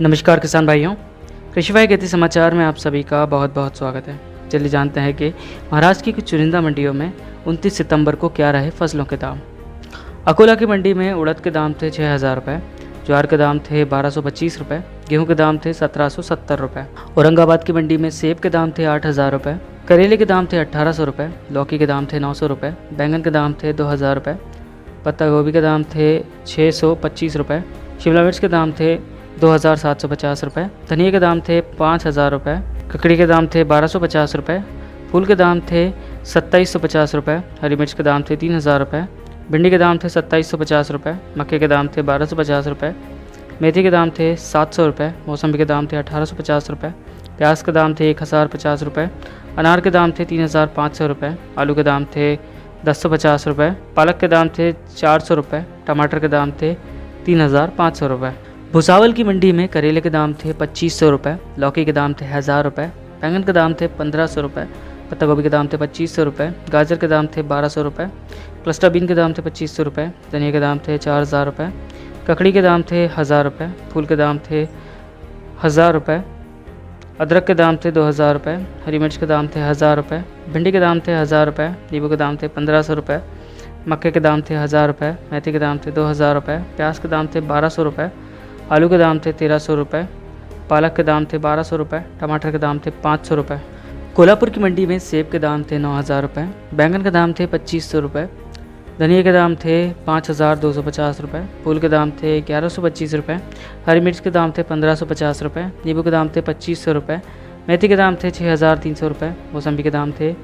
नमस्कार किसान भाइयों, कृषि भाई खेती समाचार में आप सभी का बहुत बहुत स्वागत है। चलिए जानते हैं कि महाराष्ट्र की कुछ चुनिंदा मंडियों में 29 सितंबर को क्या रहे फसलों के दाम। अकोला की मंडी में उड़द के दाम थे 6,000 रुपये, ज्वार के दाम थे 1,225 रुपये, गेहूं के दाम थे 1,770 रुपये। औरंगाबाद की मंडी में सेब के दाम थे 8,000 रुपये, करेले के दाम थे 1,800 रुपये, लौकी के दाम थे 900 रुपये, बैंगन के दाम थे 2,000 रुपये, पत्ता गोभी के दाम थे 625 रुपये, शिमला मिर्च के दाम थे 2,750 रुपये, धनिया के दाम थे 5,000 रुपये, ककड़ी के दाम थे 1,250 रुपये, फूल के दाम थे 2,750 रुपये, हरी मिर्च के दाम थे 3,000 रुपये, भिंडी के दाम थे 2,750 रुपये, मक्के के दाम थे 1,250 रुपये, मेथी के दाम थे 700 रुपये, मौसम्बी के दाम थे 1,850 रुपये, प्याज के दाम थे 1,050 रुपये, अनार के दाम थे 3,500 रुपये, आलू के दाम थे 1,050 रुपये, पालक के दाम थे 400 रुपये, टमाटर के दाम थे 3,500 रुपये। भुसावल की मंडी में करेले के दाम थे 2,500 रुपये, लौकी के दाम थे 1,000 रुपये, बैंगन के दाम थे 1,500 रुपये, पत्ता गोभी के दाम थे 2,500 रुपये, गाजर के दाम थे 1,200 रुपये, क्लस्टर बीन के दाम थे 2,500 रुपये, धनिया के दाम थे 4,000 रुपये, ककड़ी के दाम थे 1,000 रुपये, फूल के दाम थे 1,000 रुपये, अदरक के दाम थे 2,000 रुपये, हरी मिर्च के दाम थे 1,000 रुपये, भिंडी के दाम थे 1,000 रुपये, नींबू के दाम थे 1,500 रुपये, मक्के के दाम थे 1,000 रुपये, मेथी के दाम थे 2,000 रुपये, प्याज के दाम थे 1,200 रुपये, आलू के दाम थे 1,300 रुपये, पालक के दाम थे 1,200 रुपये, टमाटर के दाम थे 500 रुपये। कोल्हापुर की मंडी में सेब के दाम थे 9,000 रुपये, बैंगन के दाम थे 2,500 रुपये, धनिया के दाम थे 5,250 रुपये, फूल के दाम थे 1,125 रुपये, हरी मिर्च के दाम थे 1,550 रुपये, नींबू के दाम थे 2,500 रुपये, मेथी के दाम थे 6,300 रुपये, मौसम्बी के दाम थे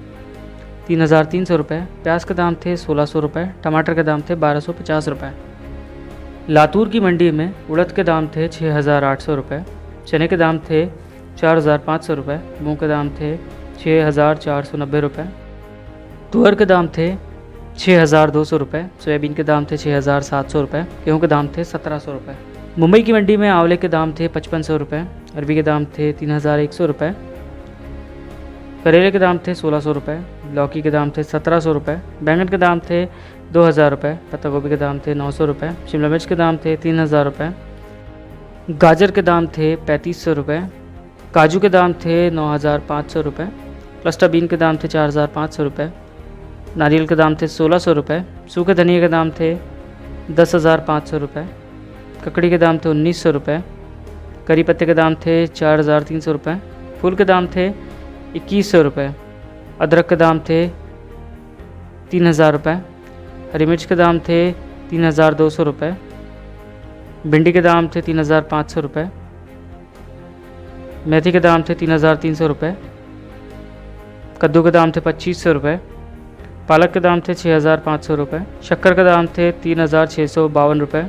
3,300 रुपये, प्याज के दाम थे 1,600 रुपये, टमाटर के दाम थे 1,250 रुपये। लातूर की मंडी में उड़द के दाम थे 6,800 रुपये, चने के दाम थे 4,500 रुपये, मूंग के दाम थे 6,490 रुपये, तुअर के दाम थे 6,200 रुपये, सोयाबीन के दाम थे 6,700 रुपये, गेहूँ के दाम थे 1,700 रुपये। मुंबई की मंडी में आंवले के दाम थे 5,500 रुपये, अरबी के दाम थे 3,100 रुपये, करेले के दाम थे 1,600 रुपये, लौकी के दाम थे 1,700 रुपये, बैंगन के दाम थे 2,000 रुपये, पत्ता गोभी के दाम थे 900 रुपये, शिमला मिर्च के दाम थे 3,000 रुपये, गाजर के दाम थे 3,500 रुपये, काजू के दाम थे 9,500 रुपये, क्लस्टर बीन के दाम थे 4,500 रुपये, नारियल के दाम थे 1,600 रुपये, सूखे धनिया के दाम थे 10,500 रुपये, ककड़ी के दाम थे 1,900 रुपये, करी पत्ते के दाम थे 4,300 रुपये, फूल के दाम थे 2,100 रुपये, अदरक के दाम थे 3,000 रुपये, हरी मिर्च के दाम थे 3,200 रुपये, भिंडी के दाम थे 3,500 रुपये, मेथी के दाम थे 3,300 रुपये, कद्दू के दाम थे 2,500 रुपये, पालक के दाम थे 6,500 रुपये, शक्कर के दाम थे 3,652 रुपये,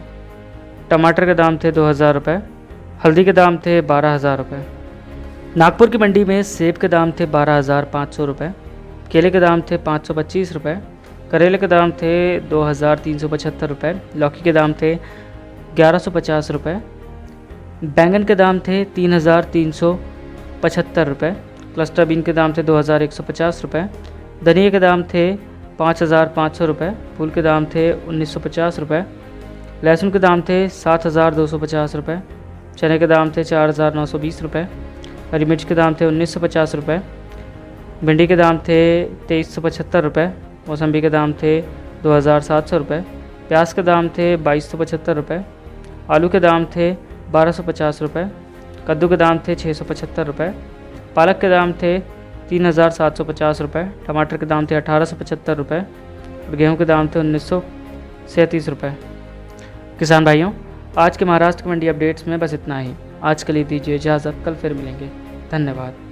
टमाटर के दाम थे 2,000 रुपये, हल्दी के दाम थे 12,000 रुपये। नागपुर की मंडी में सेब के दाम थे 12,500 रुपये, केले के दाम थे 525 रुपये, करेले के दाम थे 2,375 रुपये, लौकी के दाम थे 1,150 रुपये, बैंगन के दाम थे 3,375 रुपये, क्लस्टर बीन के दाम थे 2,150 रुपये, धनिया के दाम थे 5,500 रुपये, फूल के दाम थे 1,950 रुपये, लहसुन के दाम थे 7,250 रुपये, चने के दाम थे 4,920 रुपये, हरी मिर्च के दाम थे 1,950 रुपये, भिंडी के दाम थे 2,375 रुपये, मौसम्बी के दाम थे 2,700 रुपये, प्याज के दाम थे 2,275 रुपये, आलू के दाम थे 1,250 रुपये, कद्दू के दाम थे 675 रुपये, पालक के दाम थे 3,750 रुपये, टमाटर के दाम थे 1,875 रुपये और गेहूं के दाम थे 1,937 रुपये। किसान भाइयों, आज के महाराष्ट्र की मंडी अपडेट्स में बस इतना ही। आज के लिए दीजिए इजाज़त, कल फिर मिलेंगे। धन्यवाद।